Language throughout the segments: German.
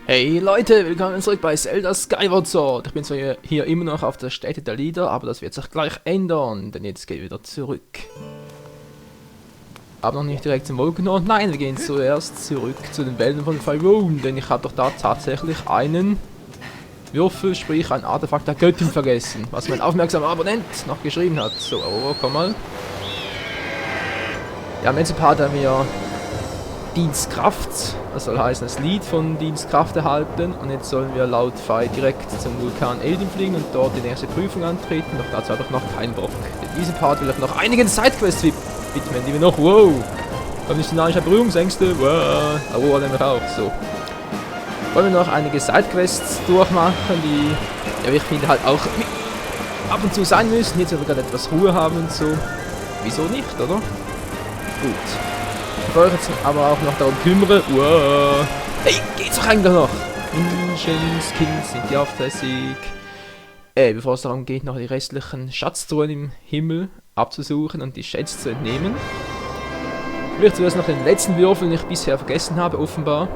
Hey Leute, willkommen zurück bei Zelda Skyward Sword. Ich bin zwar hier immer noch auf der Stätte der Lieder, aber das wird sich gleich ändern, denn jetzt gehen wir wieder zurück. Aber noch nicht direkt zum Wolkenhorn, nein, wir gehen zuerst zurück zu den Wäldern von Faerûn, denn ich habe doch da tatsächlich einen Würfel, sprich ein Artefakt der Göttin vergessen, was mein aufmerksamer Abonnent noch geschrieben hat. So, oh, komm mal. Ja, im letzten Part haben wir Dienstkraft, das soll heißen das Lied von Dienstkraft erhalten, und jetzt sollen wir laut Fei direkt zum Vulkan Eldin fliegen und dort die nächste Prüfung antreten, doch dazu habe ich noch keinen Bock. In diesem Part will ich noch einigen Sidequests widmen, die wir noch, wow, konditionalische Berührungsängste, wow, oh, nämlich auch, so. Wollen wir noch einige Sidequests durchmachen, die, ja, ich finde halt auch ab und zu sein müssen, jetzt wir gerade etwas Ruhe haben und so, wieso nicht, oder? Gut. Ich wollte jetzt aber auch noch darum kümmere. Wow. Hey, geht's doch eigentlich noch? Menschenskind sind die auftässig. Bevor es darum geht, noch die restlichen Schatztruhen im Himmel abzusuchen und die Schätze zu entnehmen, will ich zuerst noch den letzten Würfel, den ich bisher vergessen habe, offenbar,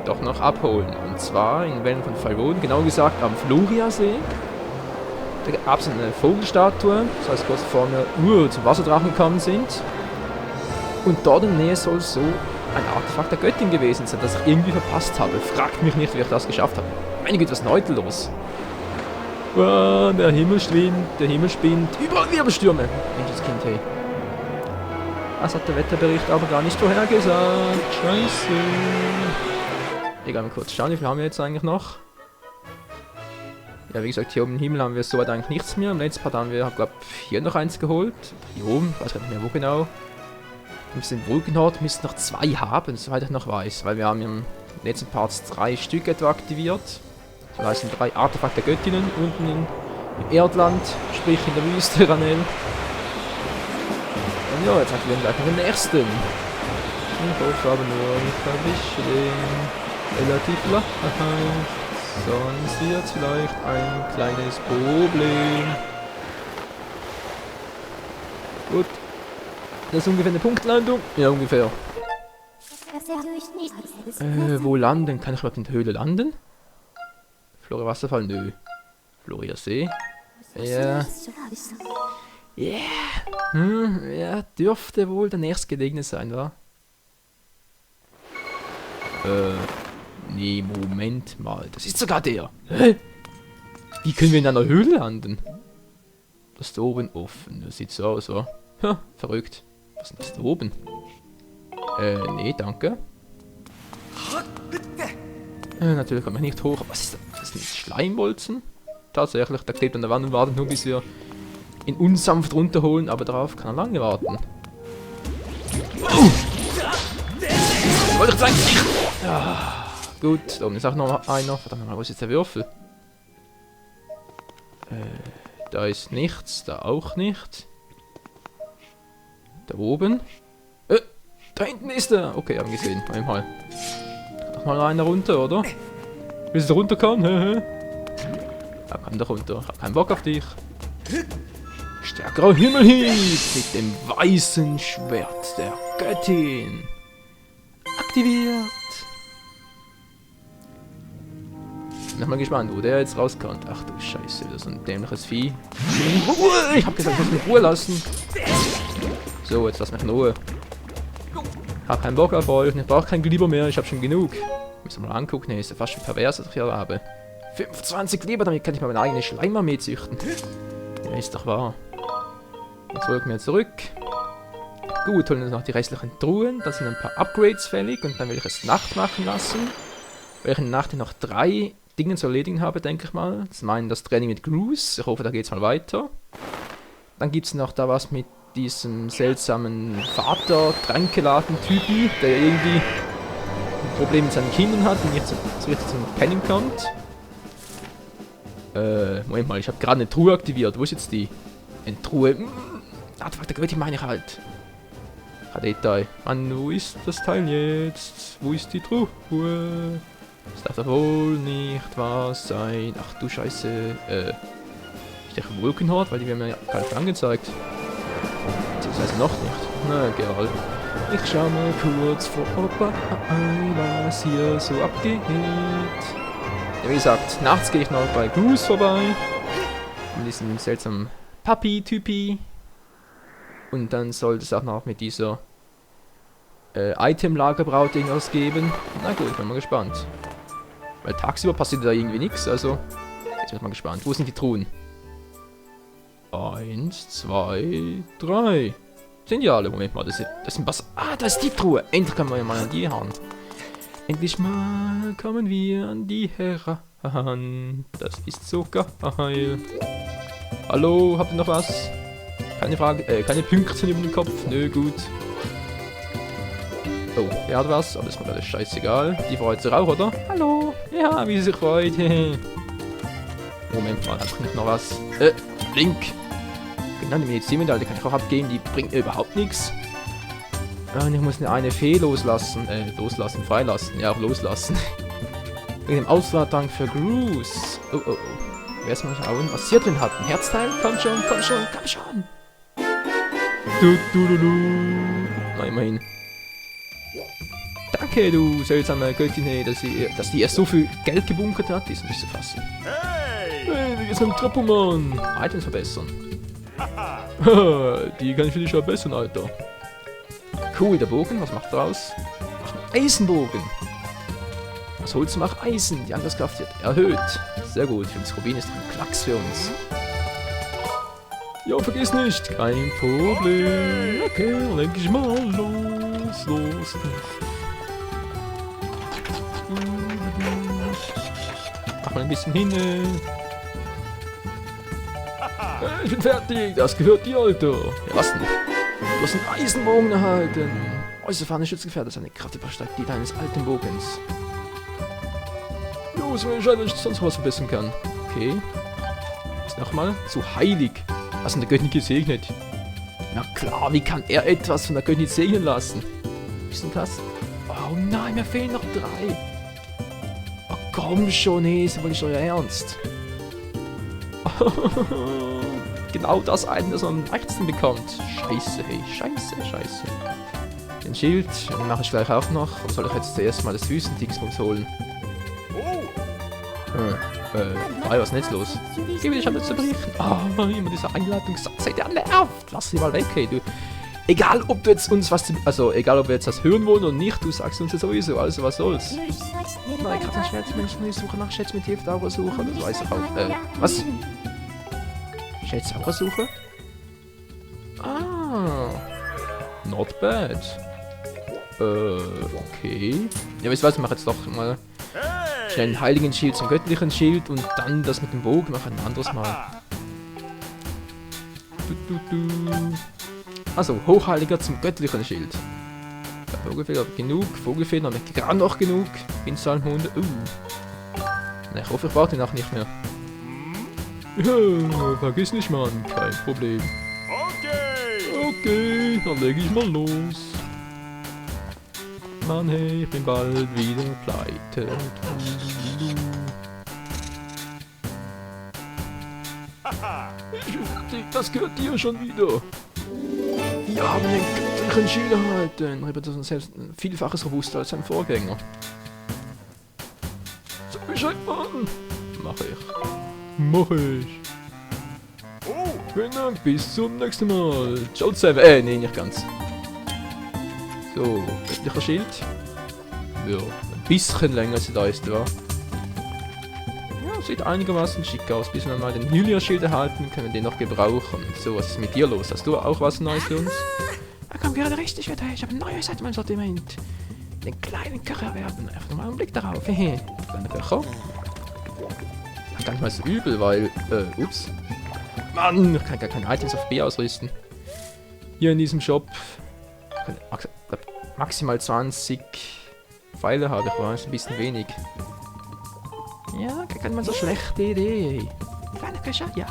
doch noch abholen. Und zwar in den Wäldern von Faerûn, genau gesagt am Fluriasee. Da gab es eine Vogelstatue, das heißt kurz bevor wir zum Wasserdrachen gekommen sind. Und dort in der Nähe soll so ein Artefakt der Göttin gewesen sein, das ich irgendwie verpasst habe. Fragt mich nicht, wie ich das geschafft habe. Meine Güte, was ist denn heute los? Oh, der Himmel schwimmt, der Himmel spinnt. Überall Wirbelstürme. Menschenskind, hey. Das hat der Wetterbericht aber gar nicht vorhergesagt. Scheiße. Egal, mal kurz schauen, wie viel haben wir jetzt eigentlich noch? Ja, wie gesagt, hier oben im Himmel haben wir soweit eigentlich nichts mehr. Im letzten Part haben wir, glaube ich, hier noch eins geholt. Hier oben, ich weiß gar nicht mehr wo genau. Wir müssen den Wolkenhort müssen noch 2 haben, soweit ich noch weiß, weil wir haben im letzten Part 3 Stück etwa aktiviert. Das heißt 3 Artefakte der Göttinnen unten im Erdland, sprich in der Wüste, Ranel. Und ja, jetzt aktivieren wir gleich noch den nächsten. Ich hoffe aber nur, ich erwische den relativ leicht. Sonst wird vielleicht ein kleines Problem. Gut. Das ist ungefähr eine Punktlandung. Ja, ungefähr. Wo landen? Kann ich überhaupt in der Höhle landen? Flore Wasserfall? Nö. Floria See? Ja. Yeah. Ja, dürfte wohl der nächstgelegene sein, wa? Nee, Moment mal. Das ist sogar der. Hä? Wie können wir in einer Höhle landen? Das ist da oben offen. Das sieht so aus, wa? Ha, verrückt. Was ist denn das da oben? Nee, danke. Natürlich kommt man nicht hoch. Was ist das? Das sind Schleimbolzen? Tatsächlich, der klebt an der Wand und wartet nur, bis wir ihn unsanft runterholen, aber darauf kann er lange warten. Wollte ich sagen, nicht! Ja, gut, da oben ist auch noch einer. Verdammt mal, wo ist jetzt der Würfel? Da ist nichts, da auch nicht. Da oben. Da hinten ist er. Okay, haben gesehen. Einmal. Noch mal einer runter, oder? Willst du runterkommen? Ja, komm doch runter. Ich hab keinen Bock auf dich. Stärkerer Himmelhieb mit dem weißen Schwert der Göttin. Aktiviert. Bin mal gespannt, wo der jetzt rauskommt. Ach du Scheiße, das ist ein dämliches Vieh. Ich hab gesagt, ich muss mich in Ruhe lassen. So, jetzt lass mich in Ruhe. Hab keinen Bock auf euch, ich brauche kein Glibber mehr, ich hab schon genug. Müssen wir mal angucken, nee, ist ja fast schon pervers, was ich hier habe. 25 Glibber, damit kann ich mal meine eigene Schleimarmee züchten. Ja, ist doch wahr. Jetzt folgen wir zurück. Gut, holen uns noch die restlichen Truhen, da sind ein paar Upgrades fällig und dann will ich es Nacht machen lassen. Weil ich in der Nacht noch 3 Dinge zu erledigen habe, denke ich mal. Zum einen das Training mit Groose, ich hoffe, da geht's mal weiter. Dann gibt es noch da was mit diesem seltsamen Vater-Tränkeladen-Typen, der irgendwie ein Problem mit seinen Kindern hat und nicht so richtig zum Pennen kommt. Moment mal, ich habe gerade eine Truhe aktiviert. Wo ist jetzt die? Eine Truhe. Artefakt der Göttin meine ich halt. Detail. Mann, wo ist das Teil jetzt? Wo ist die Truhe? Das darf doch wohl nicht wahr sein. Ach du Scheiße. Ist der Wolkenhort? Weil die werden mir ja gar nicht angezeigt. Das heißt noch nicht. Na, egal. Ich schau mal kurz vorbei, was hier so abgeht. Ja, wie gesagt, nachts gehe ich noch bei Goose vorbei. Mit diesem seltsamen Papi-Typi. Und dann sollte es auch noch mit dieser Item-Lagerbraut irgendwas geben. Na gut, ich bin mal gespannt. Weil tagsüber passiert da irgendwie nichts, also jetzt bin ich mal gespannt. Wo sind die Truhen? 1, 2, 3. Sind ja alle. Moment mal, das sind was. Ah, da ist die Truhe. Endlich können wir ja mal an die heran. Endlich mal kommen wir an die heran. Das ist so geil. Hallo, habt ihr noch was? Keine Frage, keine Pünktchen über den Kopf. Nö, gut. Oh, der hat was, aber ist mir alles scheißegal. Die freut sich auch, oder? Hallo. Ja, wie sie sich freut. Moment mal, da bringt noch was. Link. Genau, die Medizinmedaille kann ich auch abgeben, die bringt mir überhaupt nichts. Und ich muss eine Fee loslassen. Freilassen. Ja, auch loslassen. Wegen dem Auswahldrang für Gruß. Oh, oh, oh. Wer ist mal schauen, was hier drin hat? Ein Herzteil? Komm schon, komm schon, komm schon. Na, immerhin. Danke, du seltsame Göttin, dass die erst so viel Geld gebunkert hat. Die ist nicht zu fassen. Hey, wie geht's mit dem Trappoman? Items verbessern. Die kann ich für dich verbessern, Alter. Cool, der Bogen, was macht er aus? Ach, ein Eisenbogen. Was holst du nach Eisen? Die Angriffskraft wird erhöht. Sehr gut, für uns Rubin ist doch ein Klacks für uns. Ja, vergiss nicht, kein Problem. Okay, dann denke ich mal los. Mach mal ein bisschen hin. Ich bin fertig, das gehört dir, Alter. Ja, was denn? Du hast einen Eisenbogen erhalten. Äußere Fahne Schützengefährte ist eine Kraft übersteigt die deines alten Bogens. Los, wenn ich nicht sonst was verbessern kann. Okay. Jetzt nochmal. Zu heilig. Was in der Göttin gesegnet? Na klar, wie kann er etwas von der Göttin segnen lassen? Ist denn das? Oh nein, mir fehlen noch 3. Oh komm schon, nee, ist wohl nicht euer Ernst. Genau das eine, das man am leichtesten bekommt. Scheiße, hey, scheiße. Den Schild, den mache ich gleich auch noch. Oder soll ich jetzt zuerst mal das Wüstendingsbums holen? Was ist denn jetzt los? Gib dich an zu berichten. Oh, immer dieser Einladungssatz, der nervt. Lass sie mal weg, hey, du. Egal, ob du jetzt uns was, egal, ob wir jetzt das hören wollen oder nicht, du sagst uns ja sowieso, also was soll's? Nein, ich hab den Schätzmenschen, ich suche nach Schätz mit Hilfe-Dauersuche, das weiß ich auch. Was? Schätz-Dauersuche? Ah. Not bad. Okay. Ja, wisst ihr was, ich mache jetzt doch mal schnell einen heiligen Schild zum göttlichen Schild und dann das mit dem Bogen noch ein anderes Mal. Also, hochheiliger zum göttlichen Schild. Vogelfeder genug, Vogelfeder haben wir gerade noch genug. Pinsalmhunde, Na, ich hoffe, ich brauche den auch nicht mehr. Ja, vergiss nicht, Mann, kein Problem. Okay, dann lege ich mal los. Mann, hey, ich bin bald wieder pleite. Ich bin fertig, das gehört dir schon wieder. Wir haben den göttlichen Schild erhalten. Repräsentiert selbst ein Vielfaches robuster als sein Vorgänger. So Bescheid, Mann. Mach ich. Vielen Dank, bis zum nächsten Mal. Ciao zusammen. Nee, nicht ganz. So, göttlicher Schild. Ja, ein bisschen länger als da ist, ja. Ja, sieht einigermaßen schick aus. Bis wir mal den Hylia-Schild erhalten, können wir den noch gebrauchen. So, was ist mit dir los? Hast du auch was Neues für uns? Er kommt gerade richtig wieder. Ich habe ein neues Item im Sortiment. Den kleinen Köcher erwerben. Einfach mal einen Blick darauf. Hehe. Kleiner Köcher. Das ist gar nicht mal so übel, weil, ups. Mann, ich kann gar keine Items auf B ausrüsten. Hier in diesem Shop. Maximal 20 Pfeile habe ich, war ein bisschen wenig. Ja, gar keine mal so schlechte Idee. Kleiner Köcher, ja.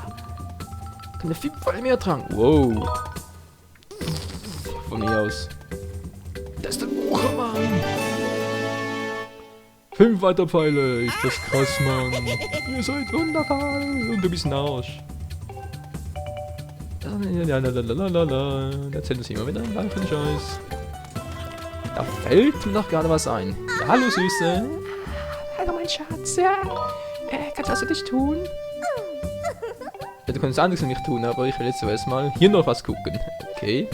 Können wir 5 Pfeile mehr tragen. Wow. Von mir aus. Das ist der Buchermann. 5 weiter Pfeile. Ist das krass, Mann. Ihr seid wunderbar. Und du bist ein Arsch. Erzählt uns immer wieder einen weiteren Scheiß. Da fällt mir doch gerade was ein. Ja, hallo Süße. Hallo mein Schatz. Ja. Kannst du was für dich tun? Ja, du kannst anderes für mich tun, aber ich will jetzt zuerst mal hier noch was gucken. Okay.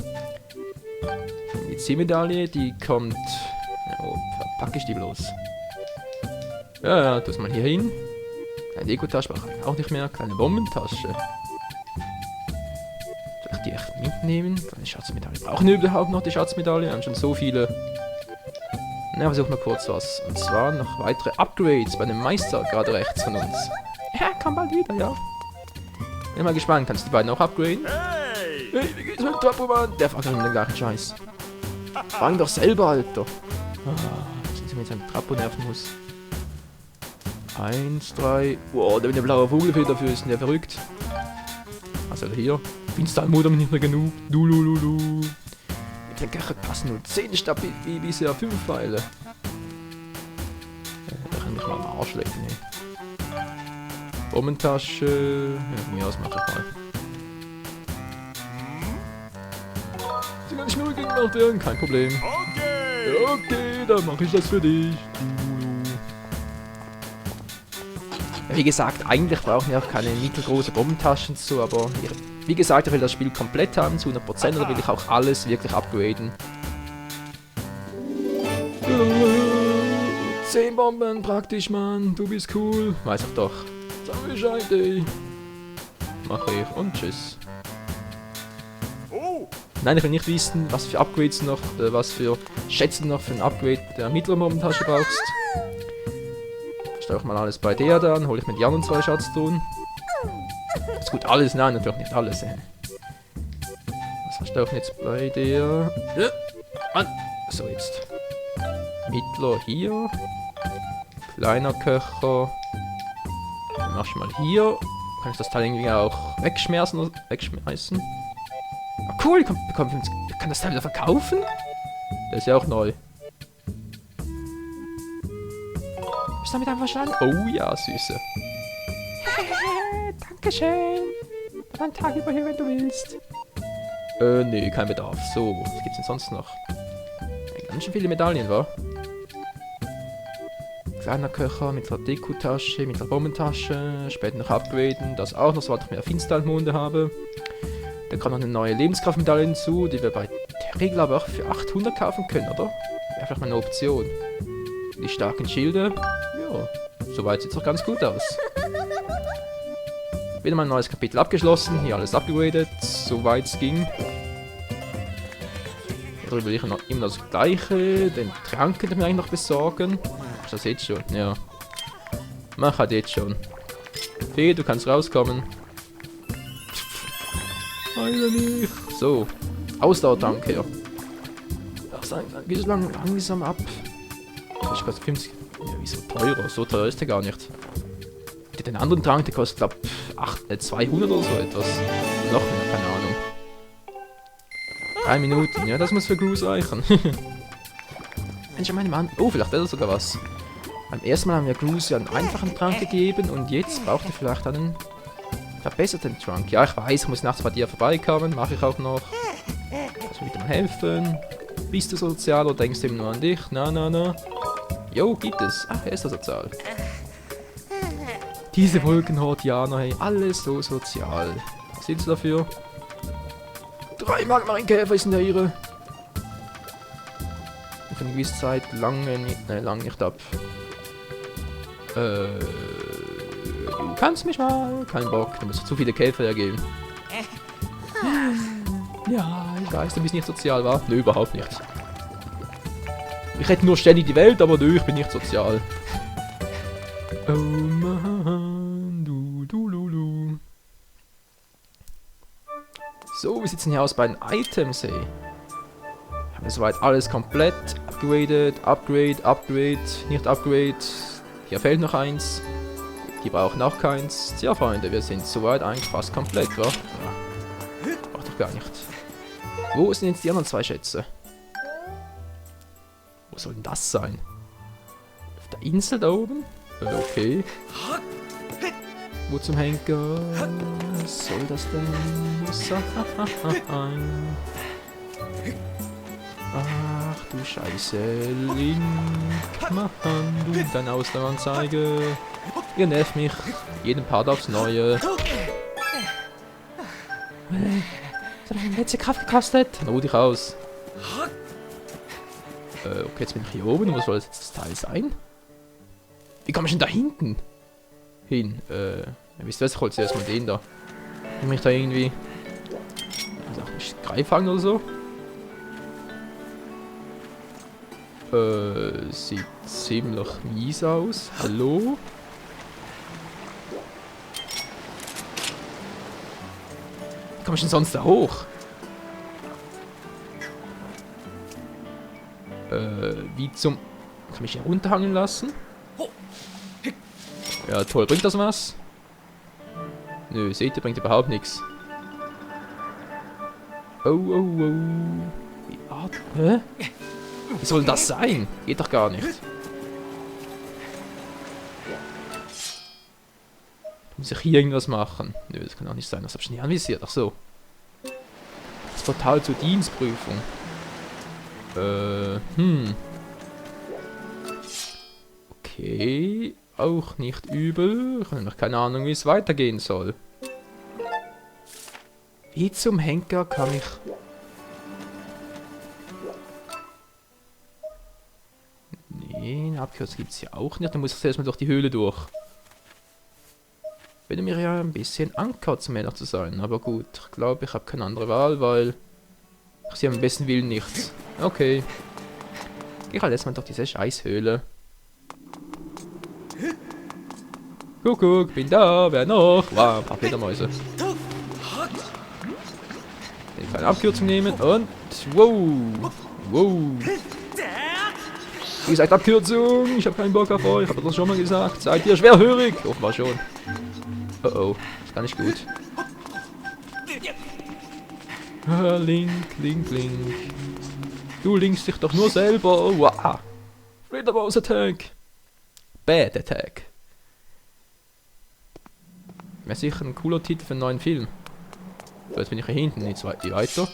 Die Zielmedaille, die kommt... Oh, verpacke ich die bloß. Ja, tu es mal hier hin. Kleine Dekotasche brauche ich auch nicht mehr. Kleine Bombentasche. Soll ich die echt mitnehmen? Kleine Schatzmedaille. Brauchen wir überhaupt noch die Schatzmedaille? Wir haben schon so viele. Na, versuchen wir kurz was. Und zwar noch weitere Upgrades bei dem Meister, gerade rechts von uns. Ja, komm bald wieder, ja. Bin mal gespannt. Kannst du die beiden auch upgraden? Hey, wie geht's mit dem Trappoman? Der fragt doch immer den gleichen Scheiß. Fang doch selber, Alter. Dass ich mit seinem Trappo nerven muss. 1, 3. Wow, der mit der blauen Vogelfeder dafür ist der verrückt. Was hat er hier? Finstermodem nicht mehr genug. Dulululu. Mit der Köcher passen nur 10 stabil wie bisher 5 Pfeile. Da kann mich mal am Arsch lecken, ey. Bombentasche. Ja, von mir aus mache ich mal. Sie kann nicht mehr rückgängig werden, kein Problem. Okay, dann mache ich das für dich. Wie gesagt, eigentlich brauchen wir auch keine mittelgroße Bombentaschen zu, aber wie gesagt, ich will das Spiel komplett haben, zu 100%, oder will ich auch alles wirklich upgraden. 10 Bomben, praktisch, Mann, du bist cool. Weiß ich doch. Sag Bescheid, ey. Mach ich und tschüss. Nein, ich will nicht wissen, was für Upgrades noch, was für Schätze noch für ein Upgrade der mittleren Bombentasche brauchst. Stelle ich mal alles bei der dann, hole ich mir die anderen 2 Schatztruhen. Ist gut, alles? Nein, natürlich nicht alles. Was verstelle ich jetzt bei der? Ja, Mann. So, jetzt. Mittler hier. Kleiner Köcher. Dann mach ich mal hier. Kann ich das Teil irgendwie auch wegschmeißen? Ah, cool, ich kann das Teil wieder verkaufen? Das ist ja auch neu. Bist du damit einverstanden? Oh ja, Süße. Dankeschön. Dann einen Tag über hier, wenn du willst. Nee, kein Bedarf. So, was gibt's denn sonst noch? Ganz schön viele Medaillen, wa? Kleiner Köcher, mittlere Dekotasche, mittlere Bombentasche, später noch upgraden, das auch noch, sobald ich mehr Finstermonde habe. Da kommt noch eine neue Lebenskraftmedaille hinzu, die wir bei der Regel aber auch für 800 kaufen können, oder? Wäre vielleicht mal eine Option. Die starken Schilde, ja, soweit sieht es doch ganz gut aus. Wieder mal ein neues Kapitel abgeschlossen, hier alles upgradet, soweit es ging. Hier will ich noch immer das gleiche, den Trank könnte ich mir eigentlich noch besorgen. Ist das jetzt schon? Ja. Mach halt jetzt schon. Fee, du kannst rauskommen. Leider nicht. So, Ausdauertank her. Das geht langsam ab. Das kostet 50. Ja, wieso teurer? So teuer ist der gar nicht. Den anderen Trank, der kostet, glaub 200 oder so etwas. Noch mehr, keine Ahnung. 3 Minuten, ja, das muss für Gruß reichen. Mensch, meine Mann. Oh, vielleicht wäre das sogar was. Beim ersten Mal haben wir Gruß ja einen einfachen Trank gegeben und jetzt braucht er vielleicht einen verbesserten Trank. Ja, ich weiß, ich muss nachts bei dir vorbeikommen, mache ich auch noch. Kannst du mir wieder mal helfen? Bist du sozial oder denkst du immer nur an dich? Na. Jo, gibt es. Ach, er ist so sozial. Diese Wolkenhortianer, hey, alles so sozial. Was sind sie dafür? 3 Magmarinkäfer ist in der Irre. Für eine gewisse Zeit lange nicht ab. Du kannst mich mal. Kein Bock, du musst zu viele Käfer hergeben. Ja, ich weiß, du bist nicht sozial, wa? Nö, überhaupt nicht. Ich rette nur ständig die Welt, aber nö, ich bin nicht sozial. Oh Mann, du. So, wie sieht's denn hier aus bei den Items, ey? Haben wir soweit alles komplett upgraded, Upgrade, nicht Upgrade. Hier fehlt noch eins. Die brauchen auch keins. Tja, Freunde, wir sind soweit eigentlich fast komplett, wa? Ja. Braucht doch gar nicht. Wo sind jetzt die anderen 2 Schätze? Wo soll denn das sein? Auf der Insel da oben? Okay. Wo zum Henker soll das denn sein? Ach du du Scheiße. Link, Mann, du deine Ausdaueranzeige. Ihr nervt mich. Jeden Part aufs Neue. Das hat eine letzte Kraft gekostet. Dann ruh dich aus. Okay, jetzt bin ich hier oben. Wo soll das jetzt das Teil sein? Wie komme ich denn da hinten hin? Ihr wisst was, ich hol zuerst mal den da. Kann ich da irgendwie... Greifhaken oder so? Sieht ziemlich mies aus. Hallo? Wie komme ich denn sonst da hoch? Wie zum... Kann ich hier runterhangen lassen? Ja, toll. Bringt das was? Nö, seht ihr, bringt überhaupt nichts. Oh, oh, oh. Hä? Wie soll das sein? Geht doch gar nicht. Muss ich hier irgendwas machen? Nö, das kann auch nicht sein. Das hab ich nie anvisiert. Ach so. Das Portal zur Dienstprüfung. Okay. Auch nicht übel. Ich habe noch keine Ahnung, wie es weitergehen soll. Wie zum Henker kann ich... Nee, eine Abkürzung gibt es hier auch nicht. Dann muss ich erstmal durch die Höhle durch. Würde mir ja ein bisschen ankotzen, um ehrlich zu sein. Aber gut, ich glaube, ich habe keine andere Wahl, weil... Ich sehe am besten Willen nichts. Okay. Geh halt erstmal durch diese Scheißhöhle. Kuckuck, bin da, wer noch? Wow, ein paar Fledermäuse. Ich kann eine Abkürzung nehmen und... Wow! Wow! Wie gesagt, Abkürzung! Ich habe keinen Bock auf euch, ich habe das schon mal gesagt. Seid ihr schwerhörig? Offenbar schon. Oh oh, ist gar nicht gut. Link, Link, Link. Du linkst dich doch nur selber. Wow! Fledermaus Attack! Bad Attack! Wäre sicher ein cooler Titel für einen neuen Film. So, jetzt bin ich hier hinten, nicht weiter.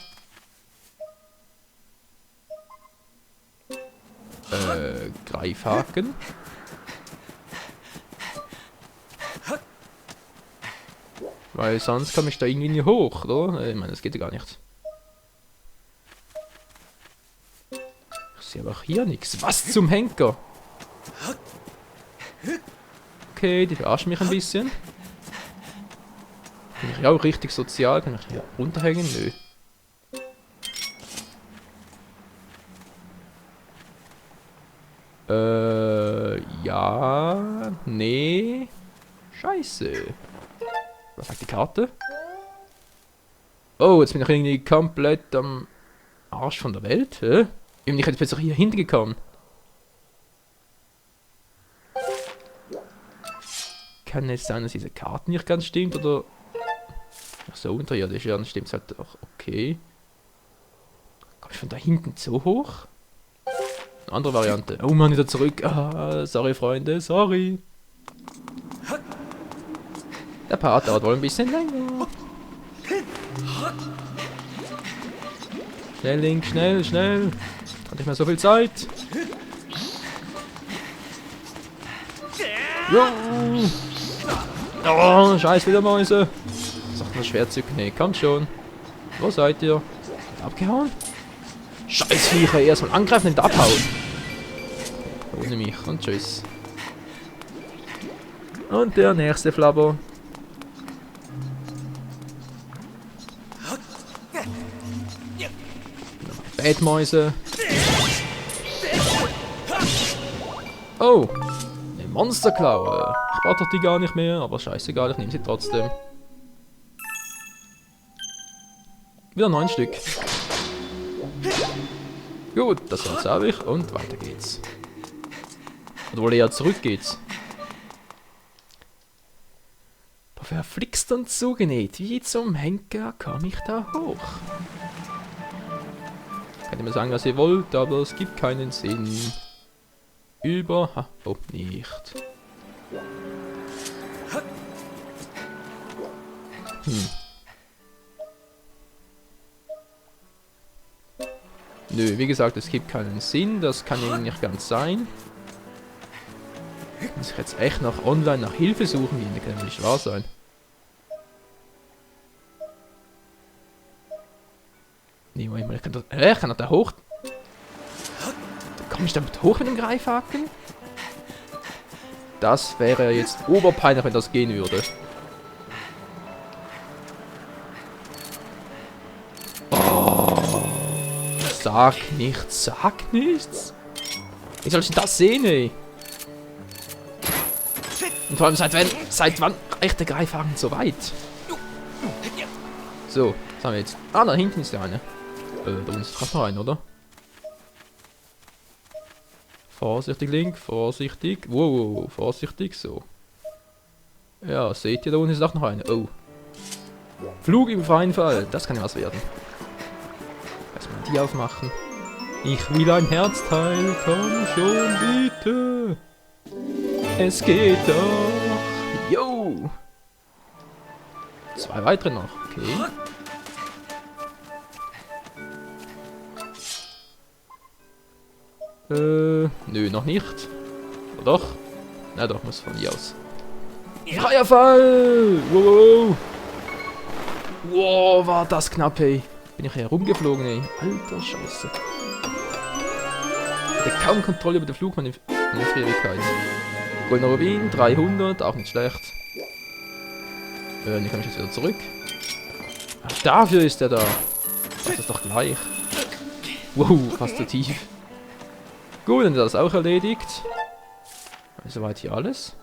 Greifhaken. Weil sonst komme ich da irgendwie nicht hoch, oder? Ich meine, das geht ja gar nicht. Ich sehe aber auch hier nichts. Was zum Henker? Okay, die verarschen mich ein bisschen. Bin ich ja auch richtig sozial? Kann ich hier runterhängen? Nö. Ja. Nee. Scheiße. Was sagt die Karte? Oh, jetzt bin ich irgendwie komplett am Arsch von der Welt. Hä? Ich hätte plötzlich hier hinten gekommen. Kann es sein, dass diese Karte nicht ganz stimmt, oder... Ach so, unterirdisch, ja, dann stimmt es halt auch. Okay. Komm ich von da hinten so hoch? Eine andere Variante. Oh Mann, wieder zurück. Ah, sorry, Freunde, sorry. Der Part dauert wohl ein bisschen länger. Schnell, Link, schnell, schnell. Hat nicht mehr so viel Zeit. Jo. Oh, scheiß Fledermäuse. Sagt man Schwertzück? Nee, kommt schon. Wo seid ihr? Abgehauen? Scheiß Viecher, erstmal angreifen und abhauen. Ohne mich und tschüss. Und der nächste Flabber. Bettmäuse. Oh, eine Monsterklaue. Ich brauche doch die gar nicht mehr, aber scheißegal, ich nehme sie trotzdem. Wieder 9 Stück. Gut, das Herz habe ich und weiter geht's. Oder wohl eher zurück geht's. Verflixt und zugenäht. Wie zum Henker komme ich da hoch? Könnt ihr mir sagen, was ihr wollt, aber es gibt keinen Sinn. Überhaupt nicht. Nö, wie gesagt, es gibt keinen Sinn. Das kann irgendwie nicht ganz sein. Muss ich jetzt echt noch online nach Hilfe suchen gehen? Das kann ja nicht wahr sein. Nee, Moment mal, ich kann doch da hoch. Komme ich damit hoch mit dem Greifhaken? Das wäre jetzt oberpeinlich, wenn das gehen würde. Oh, sag nichts, sag nichts. Wie soll ich denn das sehen, ey? Und vor allem, seit wann reicht der Greifhaken so weit? So, was haben wir jetzt? Ah, da hinten ist der eine. Da unten ist fast noch ein, oder? Vorsichtig, Link, vorsichtig. Wow, vorsichtig, so. Ja, seht ihr, da unten ist auch noch eine. Oh. Flug im freien Fall, das kann ja was werden. Erstmal die aufmachen. Ich will ein Herzteil, komm schon bitte. Es geht doch. Yo. 2 weitere noch, okay. Nö, noch nicht. Oder doch? Na doch, muss von hier aus. Freier Fall! Wow! Wow, war das knapp, ey. Bin ich herumgeflogen, ey. Alter Scheiße. Hatte kaum Kontrolle über die Flugmanövrierigkeit. Goldener Rubin, 300, auch nicht schlecht. Dann komme ich jetzt wieder zurück. Ach, dafür ist der da. Mach das doch gleich. Wow, fast zu tief. Gut, dann ist das auch erledigt. Soweit hier alles.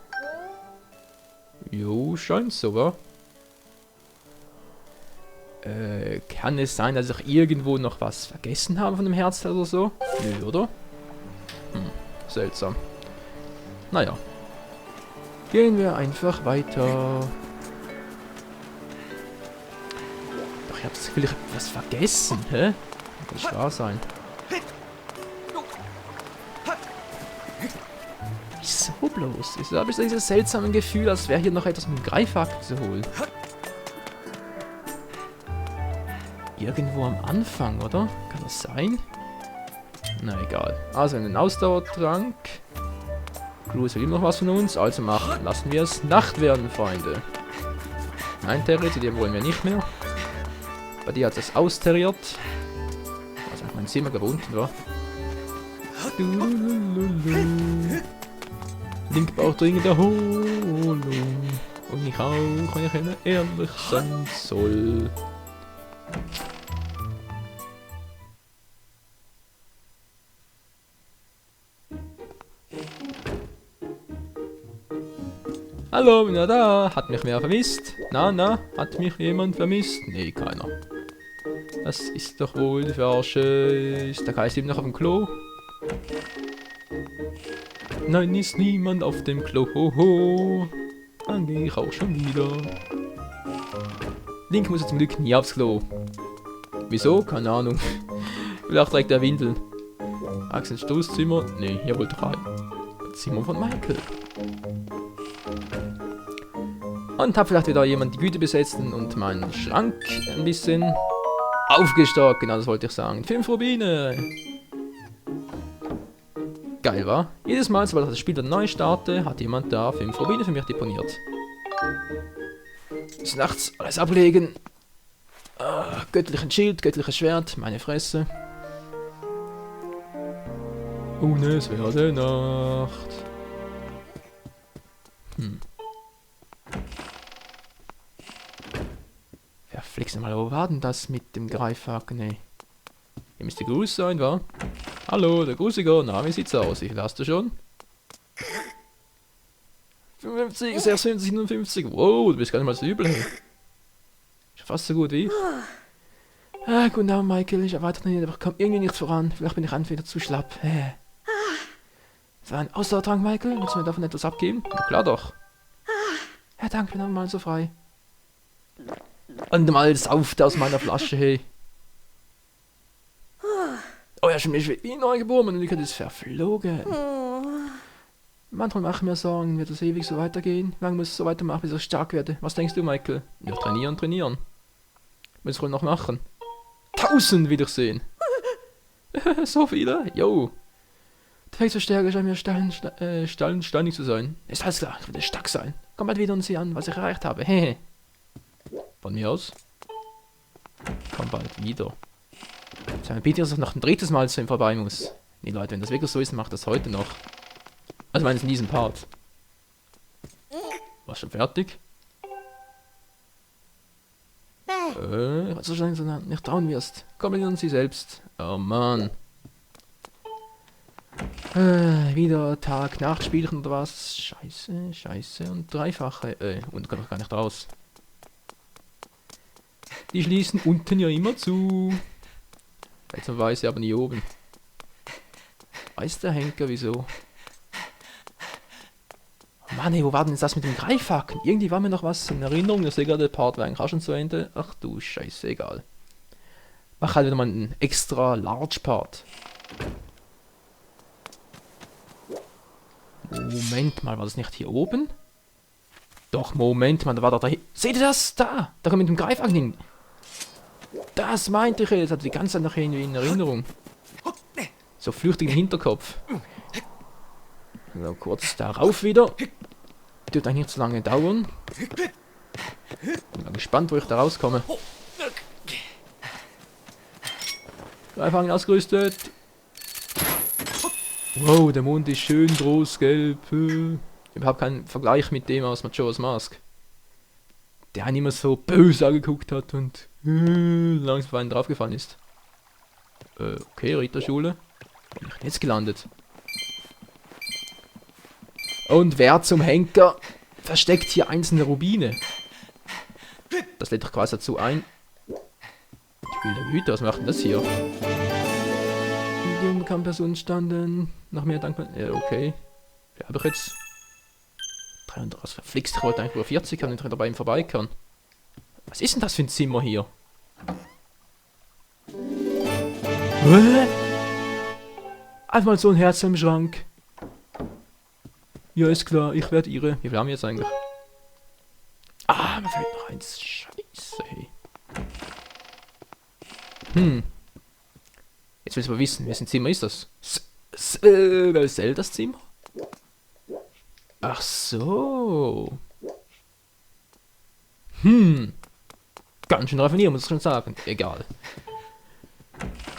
Jo, scheint so, wa? Kann es sein, dass ich irgendwo noch was vergessen habe von dem Herzteil oder so? Nö, oder? Seltsam. Naja. Gehen wir einfach weiter. Doch, ich habe das Gefühl, ich habe was vergessen, hä? Kann nicht wahr sein. Wieso bloß? Ich habe dieses seltsame Gefühl, als wäre hier noch etwas mit dem Greifhaken zu holen. Irgendwo am Anfang, oder? Kann das sein? Na egal. Also einen Ausdauertrank. Clues will immer noch was von uns, also lassen wir es Nacht werden, Freunde. Nein, Terry, zu dir wollen wir nicht mehr. Bei dir hat es austerriert. Also mein Zimmer gebunden war. Link braucht dringend Erholung. Und ich auch, wenn ich ehrlich sein soll. Hallo, bin ja da. Hat mich wer vermisst? Na, hat mich jemand vermisst? Nee, keiner. Das ist doch wohl die Verarsche. Ist der Geist eben noch auf dem Klo? Nein, ist niemand auf dem Klo. Hoho. Dann gehe ich auch schon wieder. Link muss jetzt zum Glück nie aufs Klo. Wieso? Keine Ahnung. Vielleicht trägt er Windeln. Axel Stoßzimmer? Nee, hier wohl 3. Zimmer von Michael. Und hab vielleicht wieder jemand die Güte besetzt und meinen Schrank ein bisschen aufgestockt. Genau, das wollte ich sagen. 5 Rubine. Geil, war. Jedes Mal, sobald ich das Spiel dann neu starte, hat jemand da 5 Rubine für mich deponiert. Bis nachts alles ablegen. Göttlichen Schild, göttliches Schwert, meine Fresse. Und es werde Nacht. Ja, fliegst du mal, wo war denn das mit dem Greifhaken, ey? Hier müsste Gruß sein, wa? Hallo, der Grusiger, na, wie sieht's aus? Ich lasse schon. 55, 56, 57, wow, du bist gar nicht mal so übel, hey. Ist fast so gut wie ich. Guten Abend, Michael, ich erwarte nicht, aber ich komme irgendwie nicht voran. Vielleicht bin ich entweder zu schlapp. Das war ein Ausdauertrank, Michael, willst du mir davon etwas abgeben? Na klar doch. Ja, danke, bin mal so frei. Und mal sauft aus meiner Flasche, hey. Oh ja, schon wie neu geboren und ich ist verflogen. Manchmal mache ich mir Sorgen, wird das ewig so weitergehen? Wie lange muss ich so weitermachen, bis ich stark werde? Was denkst du, Michael? Ja, trainieren. Muss ich wohl noch machen. 1000 Wiedersehen. So viele? Yo. Verstärker scheint mir steinig zu sein. Ist alles klar, ich will stark sein. Komm bald wieder und sieh an, was ich erreicht habe. Hehe. Von mir aus. Komm bald wieder. Bitte, dass ich noch ein drittes Mal zu ihm vorbei muss. Nee, Leute, wenn das wirklich so ist, macht das heute noch. Also, meines in diesem Part. War schon fertig? Was du schon so nicht trauen wirst. Komm in sie selbst. Oh Mann. Wieder Tag, Nachtspielchen oder was? Scheiße, scheiße und dreifache. Und kann doch gar nicht raus. Die schließen unten ja immer zu. Jetzt weiß ich aber nie oben. Weiß der Henker wieso? Oh Mann, ey, wo war denn jetzt das mit dem Greifhaken? Irgendwie war mir noch was in Erinnerung. Ich sehe gerade, der Part war eigentlich auch schon zu Ende. Ach du Scheiße, egal. Mach halt wieder mal einen extra Large Part. Moment mal, war das nicht hier oben? Doch, Moment mal, da war da... Seht ihr das? Da! Da kommt mit dem Greifhaken hin. Das meinte ich jetzt, hatte die ganze Zeit noch irgendwie in Erinnerung. So flüchtig im Hinterkopf. So, kurz darauf wieder. Wird eigentlich nicht so lange dauern. Bin mal gespannt, wo ich da rauskomme. Greifhaken ausgerüstet. Wow, der Mond ist schön groß, gelb. Überhaupt kein Vergleich mit dem aus Majora's Mask. Der einen immer so böse angeguckt hat und langsam auf einen draufgefallen ist. Okay, Ritterschule. Wo bin ich denn jetzt gelandet? Und wer zum Henker versteckt hier einzelne Rubine? Das lädt doch quasi dazu ein. Ich will der Güte, was macht denn das hier? Die unbekannten Personen standen. Nach mehr Dankbar. Ja, okay. Wer habe ich jetzt? 300 was verflixt. Ich wollte eigentlich über 40 haben, wenn ich dabei ihm vorbei kann. Was ist denn das für ein Zimmer hier? Einfach mal so ein Herz am Schrank. Ja, ist klar, ich werde ihre. Wie viel haben wir jetzt eigentlich? Ah, mir fehlt noch eins. Scheiße, hey. Jetzt willst du mal wissen, wessen Zimmer ist das? Zeldas Zimmer? Ach so. Ganz schön raffiniert, muss ich schon sagen. Egal.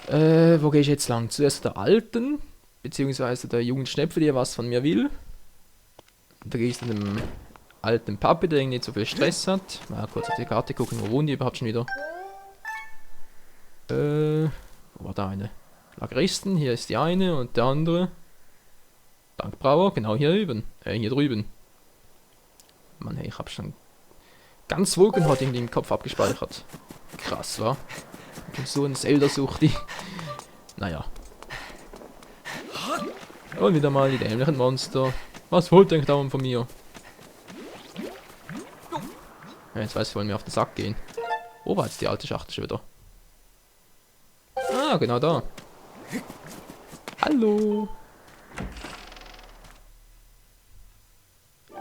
Wo gehe ich jetzt lang? Zuerst der Alten, beziehungsweise der jungen Schnepfe, die ja was von mir will. Da gehe ich zu dem alten Papi, der irgendwie nicht so viel Stress hat. Mal kurz auf die Karte gucken, wo wohnen die überhaupt schon wieder? Wo war da eine? Lageristen, hier ist die eine und der andere. Dankbrauer, genau hier drüben. Hier drüben. Mann, hey, ich hab schon ganz Wogenhort irgendwie im Kopf abgespeichert. Krass, wa? So ein Zelda-Suchti. Naja. Und wieder mal die dämlichen Monster. Was wollt ihr dauernd von mir? Ja, jetzt weiß ich, wollen wir auf den Sack gehen. Wo war jetzt die alte Schachtel schon wieder? Ah, genau da. Hallo.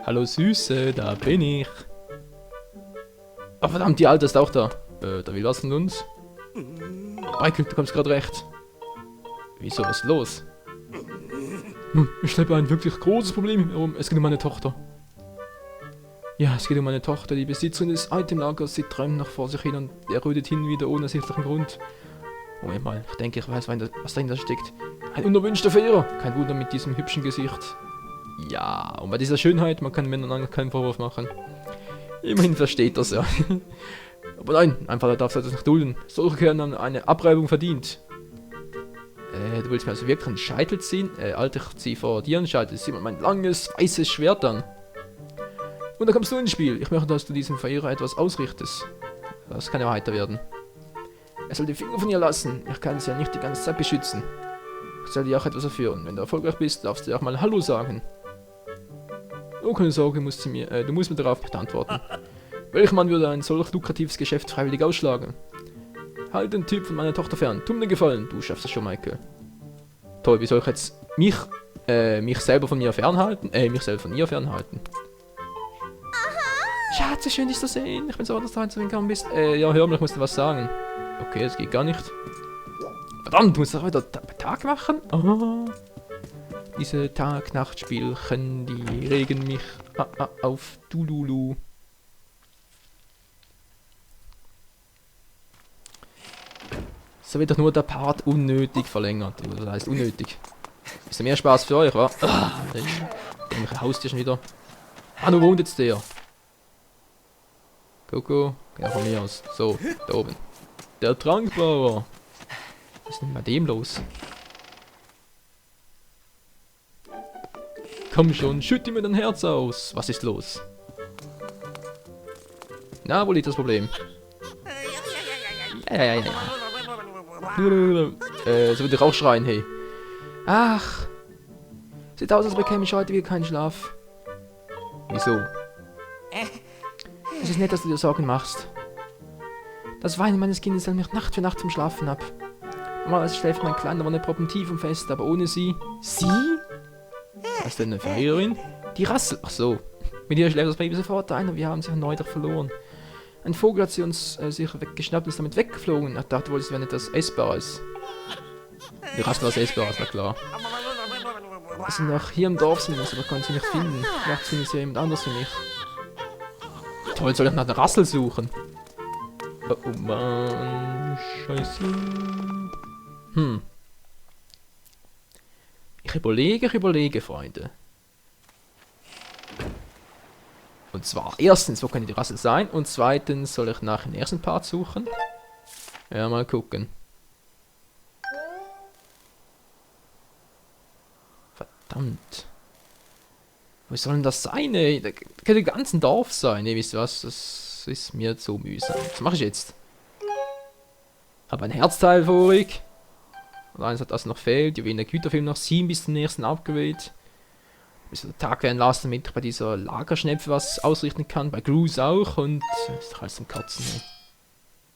Hallo Süße, da bin ich. Oh verdammt, die Alte ist auch da. Da will was von uns. Michael, du kommst gerade recht. Wieso, was ist los? Ich schleppe ein wirklich großes Problem herum. Es geht um meine Tochter. Ja, es geht um meine Tochter. Die Besitzerin des Itemlagers. Sie träumt noch vor sich hin und errötet hin wieder ohne ersichtlichen Grund. Moment mal, ich denke, ich weiß, was dahinter steckt. Ein unerwünschter Verehrer. Kein Wunder mit diesem hübschen Gesicht. Ja, und bei dieser Schönheit, man kann Männern keinen Vorwurf machen. Immerhin versteht das ja. Aber nein, ein Vater darf das nicht dulden. Solche haben eine Abreibung verdient. Du willst mir also wirklich einen Scheitel ziehen? Alter, ich zieh vor dir einen Scheitel. Sieh mal mein langes, weißes Schwert an. Und da kommst du ins Spiel. Ich möchte, dass du diesem Verehrer etwas ausrichtest. Das kann ja weiter werden. Er soll die Finger von ihr lassen. Ich kann sie ja nicht die ganze Zeit beschützen. Ich soll dir auch etwas erführen. Wenn du erfolgreich bist, darfst du auch mal Hallo sagen. Oh, keine Sorge, du musst mir darauf nicht antworten. Welcher Mann würde ein solch lukratives Geschäft freiwillig ausschlagen? Halt den Typ von meiner Tochter fern. Tu mir den Gefallen. Du schaffst das schon, Michael. Toll, wie soll ich jetzt mich selber von mir fernhalten? Mich selber von ihr fernhalten. Schatz, schön dich zu sehen. Ich bin so, dass du heute gekommen bist. Ja, hör mal, ich muss dir was sagen. Okay, das geht gar nicht. Verdammt, du musst doch wieder Tag machen? Oh. Diese Tag-Nacht-Spielchen, die regen mich auf Dululu. So wird doch nur der Part unnötig verlängert. Das heißt unnötig. Ist ja mehr Spaß für euch, wa? Irgendwelche Haustier schon wieder. Ah, wo wohnt jetzt der? Coco, geh von mir aus. So, da oben. Der Trankbauer. Was ist denn bei dem los? Komm schon, schütte mir dein Herz aus. Was ist los? Na, wo liegt das Problem? Ja. So würde ich auch schreien, hey. Ach. Sieht aus, als bekäme ich heute wieder keinen Schlaf. Wieso? Es ist nett, dass du dir Sorgen machst. Das Weinen meines Kindes hält mich Nacht für Nacht zum Schlafen ab. Normalerweise schläft mein kleiner Wonneproppen tief und fest, aber ohne sie... Sie? Was ist denn eine Verräterin? Die Rassel... Ach so. Mit ihr schläft das Baby sofort ein und wir haben sie erneut verloren. Ein Vogel hat sie uns sicher weggeschnappt und ist damit weggeflogen. Ich dachte wohl, es wäre etwas Essbares. Die Rassel was Essbares, na klar. Als sie noch hier im Dorf sind, aber konnte sie nicht finden. Vielleicht findet sie ja jemand anderes für mich. Toll, soll ich nach der Rassel suchen? Oh Mann, scheiße. Ich überlege, Freunde. Und zwar, erstens, wo kann die Rassel sein? Und zweitens, soll ich nach dem ersten Part suchen? Ja, mal gucken. Verdammt. Wo soll denn das sein, ey? Das könnte das ganze Dorf sein. Ey, wisst ihr was? Das ist mir zu mühsam. Was mache ich jetzt? Habe ein Herzteil vorig. Und eins hat das noch fehlt. Die der Güterfilm noch 7 bis zum nächsten Upgrade. Bis der Tag werden lassen, damit ich bei dieser Lagerschnepfe was ausrichten kann. Bei Cruise auch. Und ist doch alles zum Kotzen.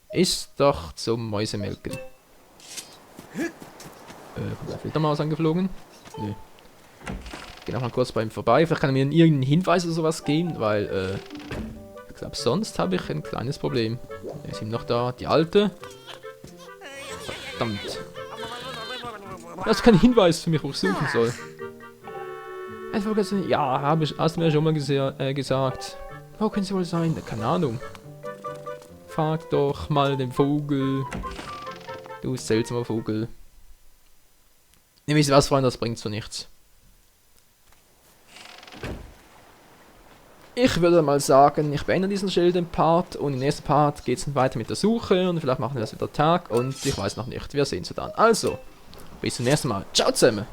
Ey. Ist doch zum Mäusemelken. Kommt da Fledermaus angeflogen? Nö. Ich gehe noch mal kurz bei ihm vorbei. Vielleicht kann er mir irgendeinen Hinweis oder sowas geben, weil, ich glaube, sonst habe ich ein kleines Problem. Er ist ihm noch da. Die alte. Verdammt. Das ist kein Hinweis für mich, wo ich suchen soll. Ja, hast du mir schon mal gesagt. Wo können sie wohl sein? Keine Ahnung. Frag doch mal den Vogel. Du seltsamer Vogel. Ihr wisst was, Freunde, das bringt so nichts. Ich würde mal sagen, ich beende diesen Schilden Part und im nächsten Part geht es dann weiter mit der Suche und vielleicht machen wir das wieder Tag und ich weiß noch nicht. Wir sehen uns dann. Also, bis zum nächsten Mal. Ciao zusammen!